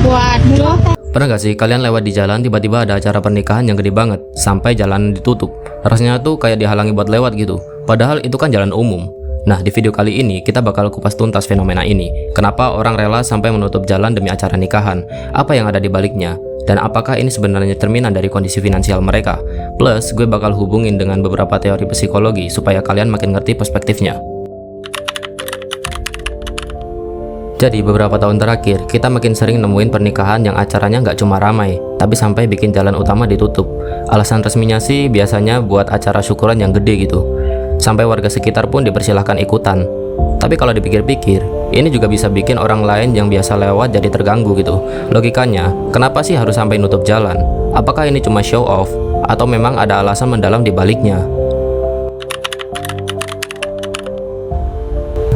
Waduh. Pernah gak sih kalian lewat di jalan tiba-tiba ada acara pernikahan yang gede banget sampai jalan ditutup? Rasanya tuh kayak dihalangi buat lewat gitu. Padahal itu kan jalan umum. Nah, di video kali ini kita bakal kupas tuntas fenomena ini. Kenapa orang rela sampai menutup jalan demi acara nikahan? Apa yang ada di baliknya? Dan apakah ini sebenarnya cerminan dari kondisi finansial mereka? Plus, gue bakal hubungin dengan beberapa teori psikologi supaya kalian makin ngerti perspektifnya. Jadi beberapa tahun terakhir, kita makin sering nemuin pernikahan yang acaranya nggak cuma ramai, tapi sampai bikin jalan utama ditutup. Alasan resminya sih biasanya buat acara syukuran yang gede gitu. Sampai warga sekitar pun dipersilahkan ikutan. Tapi kalau dipikir-pikir, ini juga bisa bikin orang lain yang biasa lewat jadi terganggu gitu. Logikanya, kenapa sih harus sampai nutup jalan? Apakah ini cuma show off? Atau memang ada alasan mendalam di baliknya?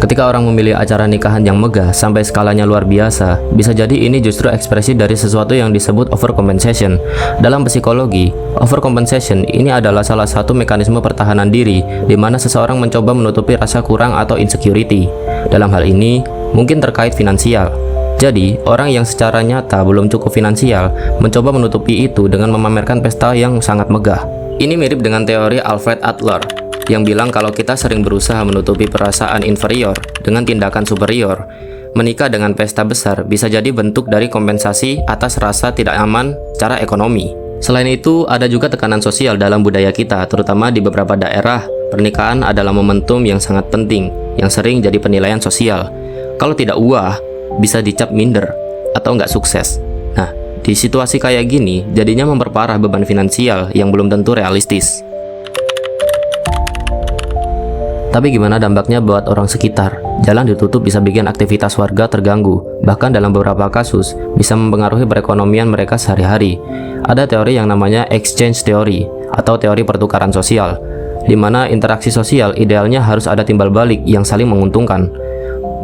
Ketika orang memilih acara nikahan yang megah sampai skalanya luar biasa, bisa jadi ini justru ekspresi dari sesuatu yang disebut overcompensation. Dalam psikologi, overcompensation ini adalah salah satu mekanisme pertahanan diri di mana seseorang mencoba menutupi rasa kurang atau insecurity. Dalam hal ini, mungkin terkait finansial. Jadi, orang yang secara nyata belum cukup finansial mencoba menutupi itu dengan memamerkan pesta yang sangat megah. Ini mirip dengan teori Alfred Adler yang bilang kalau kita sering berusaha menutupi perasaan inferior dengan tindakan superior. Menikah dengan pesta besar bisa jadi bentuk dari kompensasi atas rasa tidak aman secara ekonomi. Selain itu, ada juga tekanan sosial dalam budaya kita, terutama di beberapa daerah. Pernikahan adalah momentum yang sangat penting, yang sering jadi penilaian sosial. Kalau tidak wah, bisa dicap minder atau nggak sukses. Nah, di situasi kayak gini, jadinya memperparah beban finansial yang belum tentu realistis. Tapi gimana dampaknya buat orang sekitar? Jalan ditutup bisa bikin aktivitas warga terganggu, bahkan dalam beberapa kasus bisa mempengaruhi perekonomian mereka sehari-hari. Ada teori yang namanya exchange theory atau teori pertukaran sosial, di mana interaksi sosial idealnya harus ada timbal balik yang saling menguntungkan.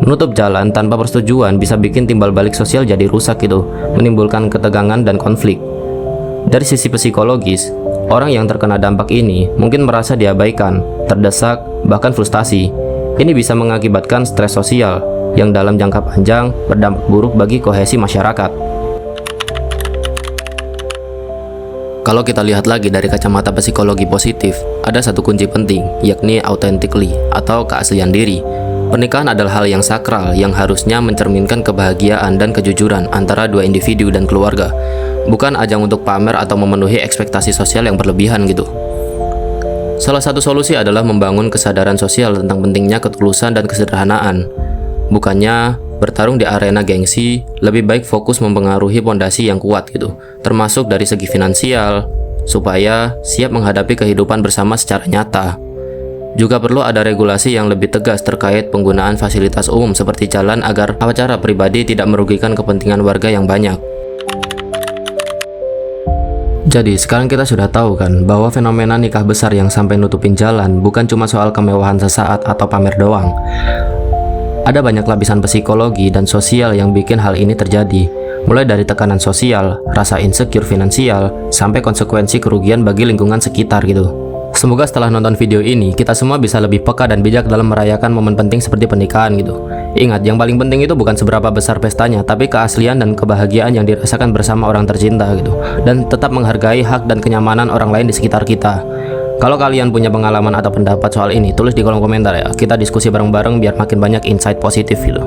Menutup jalan tanpa persetujuan bisa bikin timbal balik sosial jadi rusak gitu, menimbulkan ketegangan dan konflik. Dari sisi psikologis, orang yang terkena dampak ini mungkin merasa diabaikan, terdesak, bahkan frustasi. Ini bisa mengakibatkan stres sosial yang dalam jangka panjang berdampak buruk bagi kohesi masyarakat. Kalau kita lihat lagi dari kacamata psikologi positif, ada satu kunci penting, yakni authentically atau keaslian diri. Pernikahan adalah hal yang sakral yang harusnya mencerminkan kebahagiaan dan kejujuran antara dua individu dan keluarga, bukan ajang untuk pamer atau memenuhi ekspektasi sosial yang berlebihan gitu. Salah satu solusi adalah membangun kesadaran sosial tentang pentingnya ketulusan dan kesederhanaan. Bukannya bertarung di arena gengsi, lebih baik fokus mempengaruhi pondasi yang kuat gitu, termasuk dari segi finansial, supaya siap menghadapi kehidupan bersama secara nyata. Juga perlu ada regulasi yang lebih tegas terkait penggunaan fasilitas umum seperti jalan agar acara pribadi tidak merugikan kepentingan warga yang banyak. Jadi sekarang kita sudah tahu kan bahwa fenomena nikah besar yang sampai nutupin jalan bukan cuma soal kemewahan sesaat atau pamer doang. Ada banyak lapisan psikologi dan sosial yang bikin hal ini terjadi, mulai dari tekanan sosial, rasa insecure finansial, sampai konsekuensi kerugian bagi lingkungan sekitar gitu. Semoga setelah nonton video ini, kita semua bisa lebih peka dan bijak dalam merayakan momen penting seperti pernikahan gitu. Ingat, yang paling penting itu bukan seberapa besar pestanya, tapi keaslian dan kebahagiaan yang dirasakan bersama orang tercinta gitu. Dan tetap menghargai hak dan kenyamanan orang lain di sekitar kita. Kalau kalian punya pengalaman atau pendapat soal ini, tulis di kolom komentar ya. Kita diskusi bareng-bareng biar makin banyak insight positif gitu.